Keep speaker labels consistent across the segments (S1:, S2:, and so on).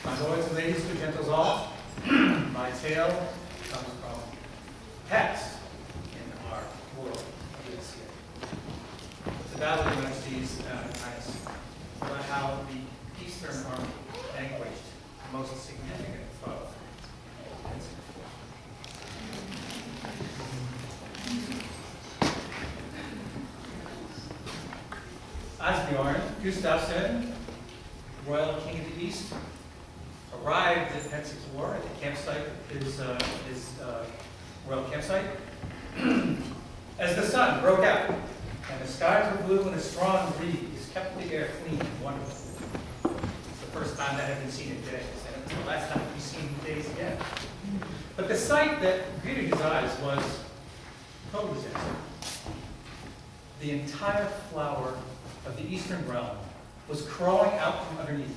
S1: My lords and ladies, good gentles all, my tale comes from past in our world. It's about the Majesty's Highness, about how the Eastern Army vanquished the most significant foe. Pennsic IV. Asbjorn Gustafsson, Royal King of the East, arrived at Pennsic IV at the campsite, his royal campsite, as the sun broke out and the skies were blue and a strong breeze kept the air clean and wonderful. It's the first time that had been seen in days, and it's the last time we've seen in days again. But the sight that greeted his eyes was total disaster. The entire flower of the Eastern realm was crawling out from underneath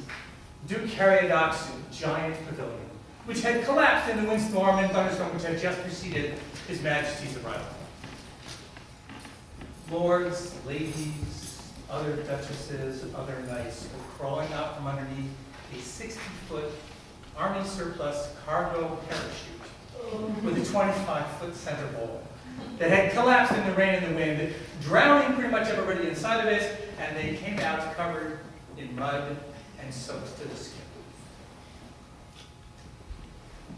S1: Duke Caridoc's giant pavilion, which had collapsed in the windstorm and thunderstorm which had just preceded His Majesty's arrival. Lords, ladies, other duchesses, other knights were crawling out from underneath a 60-foot army surplus cargo parachute with a 25-foot center bowl that had collapsed in the rain and the wind, drowning pretty much everybody inside of it, and they came out covered in mud and soaked to the skin.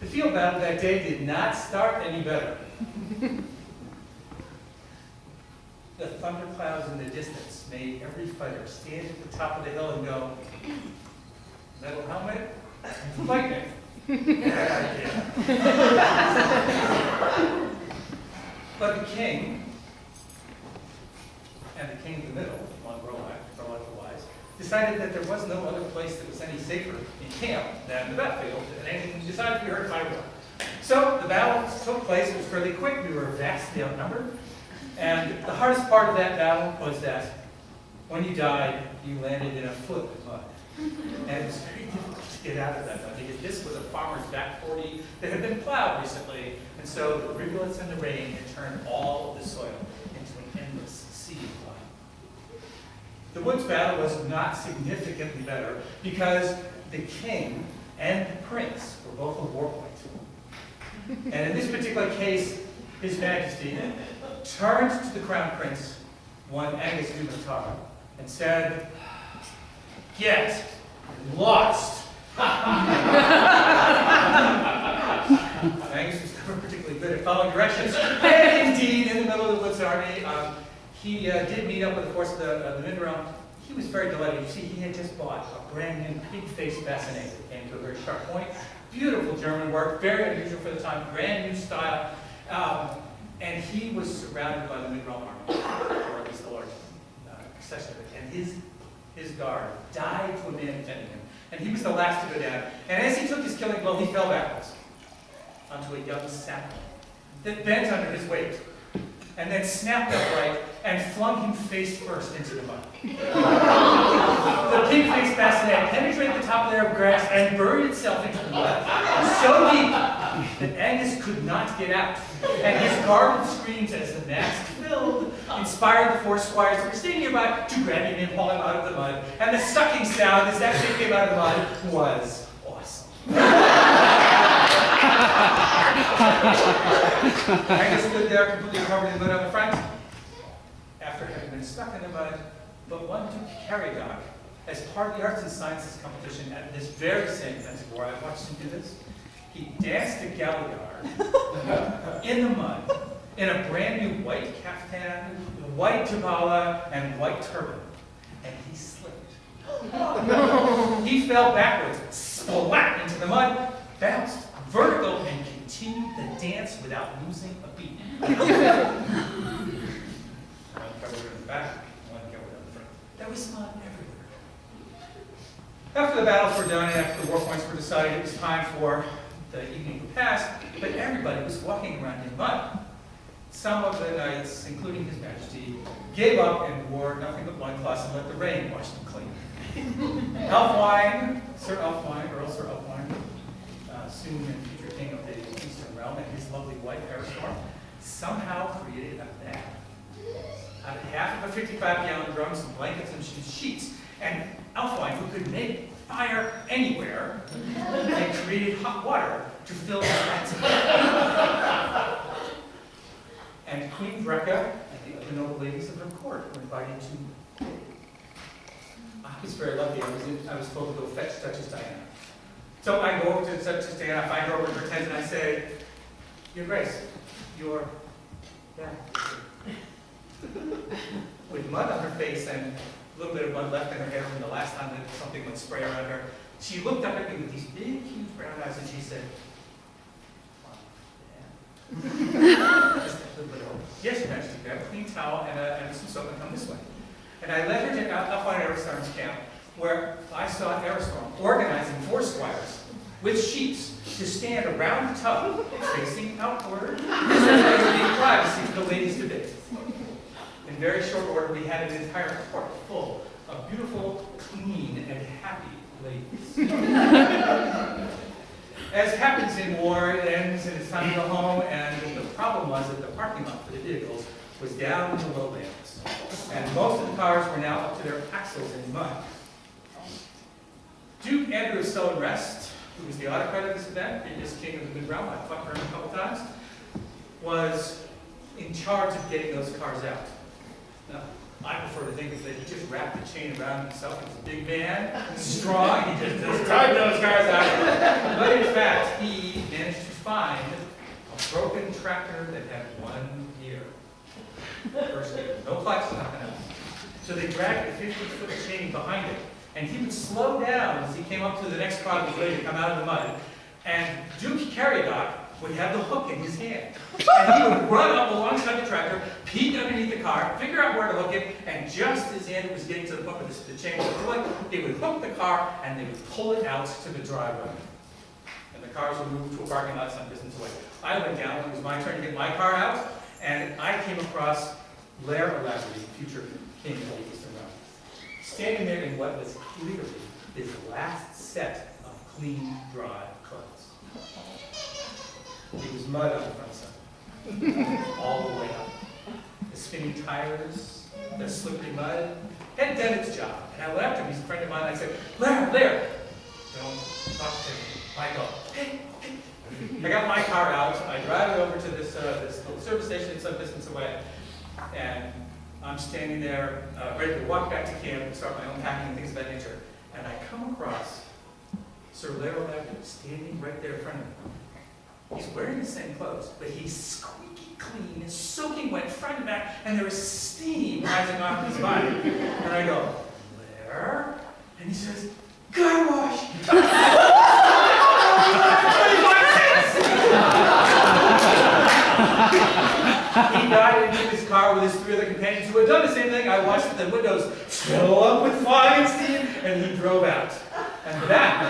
S1: The field battle that day did not start any better. The thunderclouds in the distance made every fighter stand at the top of the hill and go, metal helmet, lightning. Yeah. But the king, and the king in the middle, one wise, decided that there was no other place that was any safer in camp than the battlefield, and he decided to be hurt by war. So the battle took place. It was fairly quick. We were vastly outnumbered. And the hardest part of that battle was that when you died, you landed in a foot of mud. And it was very difficult to get out of that mud, because this was a farmer's back 40 that had been plowed recently. And so the rivulets and the rain had turned all of the soil into an endless sea of mud. The woods battle was not significantly better because the king and the prince were both on war point. And in this particular case, His Majesty turned to the crown prince, one Angus du Matar, and said, "Get lost." Angus was never particularly good at following directions, and indeed, in the middle of the woods army, he did meet up with the force of the Eastrealm. He was very delighted. You see, he had just bought a brand new pig-faced bassinet that came to a very sharp point. Beautiful German work, very unusual for the time, brand new style. And he was surrounded by the Eastrealm army, or at least a large section of it. And his guard died to a man defending him. And he was the last to go down. And as he took his killing blow, he fell backwards onto a young sapling that bent under his weight, and then snapped upright and flung him face first into the mud. The pig-faced bassinet penetrated the top layer of grass and buried itself into the mud so deep that Angus could not get out. And his garbled screams as the mass filled inspired the four squires that were staying nearby to grab him and pull him out of the mud. And the sucking sound as that thing came out of the mud was awesome. Angus stood there completely covered in mud on the front, after having been stuck in the mud, but one Duke Caridoc, as part of the arts and sciences competition at this very same Pennsic IV, I watched him do this. He danced a galliard in the mud, in a brand new white caftan, white jabala, and white turban, and he slipped. He fell backwards, splat into the mud, bounced vertical, and continued the dance without losing a beat. One covered in the back, one covered in the front. There was mud everywhere. After the battles were done and after the war points were decided, it was time for the evening repast, but everybody was walking around in mud. Some of the knights, including His Majesty, gave up and wore nothing but loincloths and let the rain wash them clean. Elfwine, Sir Elfwine, Earl Sir Elfwine, soon and future king of the Eastern realm, and his lovely wife, Eastrealm, somehow created a bath. Out of half of a 55-gallon drum, some blankets and sheets, and Elfwine, who could make fire anywhere and created hot water to fill the vats. And Queen Brecca and the other noble ladies of her court were invited to. I was very lucky. I was told to go fetch Duchess Diana. So I go over to Duchess Diana, I find her over in her tent, and I say, Your Grace, you're with mud on her face and a little bit of mud left in her hair from the last time that something went spray around her. She looked up at me with these big, huge brown eyes, and she said, Just a little bit of, yes, Your Majesty, grab a clean towel and some soap and come this way. And I led her to up on Eastrealm's camp, where I saw Eastrealm organizing 4 squires with sheets to stand around the tub, facing outward, so there would be privacy for the ladies to bathe. In very short order, we had an entire court full of beautiful, clean, and happy ladies. As happens in war, it ends and it's time to go home, and the problem was that the parking lot for the vehicles was down in the lowlands. And most of the cars were now up to their axles in mud. Duke Andrew of Stowe-and-Rest, who was the autocrat of this event, previous king of the Mid-Realm, I fought for him a couple times, was in charge of getting those cars out. Now, I prefer to think that he just wrapped the chain around himself. He was a big man, strong, he just drove those cars out. But in fact, he managed to find a broken tractor that had 1 gear. First gear. No clutch, nothing else. So they dragged a 50-foot chain behind it. And he would slow down as he came up to the next car that was ready to come out of the mud. And Duke Caridoc would have the hook in his hand. And he would run up alongside the tractor, peek underneath the car, figure out where to hook it, and just as Andrew was getting to the hook of the chain was pulling, they would hook the car and they would pull it out to the driveway. And the cars would move to a parking lot some distance away. I went down, it was my turn to get my car out, and I came across Lair O'Laughlin, future king of the Eastern Realm, standing there in what was clearly his last set of clean, dry clothes. It was mud on the front side, all the way up. The spinning tires, the slippery mud, had done its job. And I went after him, he's a friend of mine, and I said, Lair, don't talk to me. I go, hey. I got my car out, I drive it over to this little service station some distance away, and I'm standing there, ready to walk back to camp and start my own packing and things of that nature. And I come across Sir Lair O'Laughlin standing right there in front of me. He's wearing the same clothes, but he's squeaky clean, soaking wet front and back, and there is steam rising off his body. And I go, Lair? And he says, car wash! He got into his car with his 3 other companions who had done the same thing. I watched the windows fill up with fog and steam, and he drove out. And that,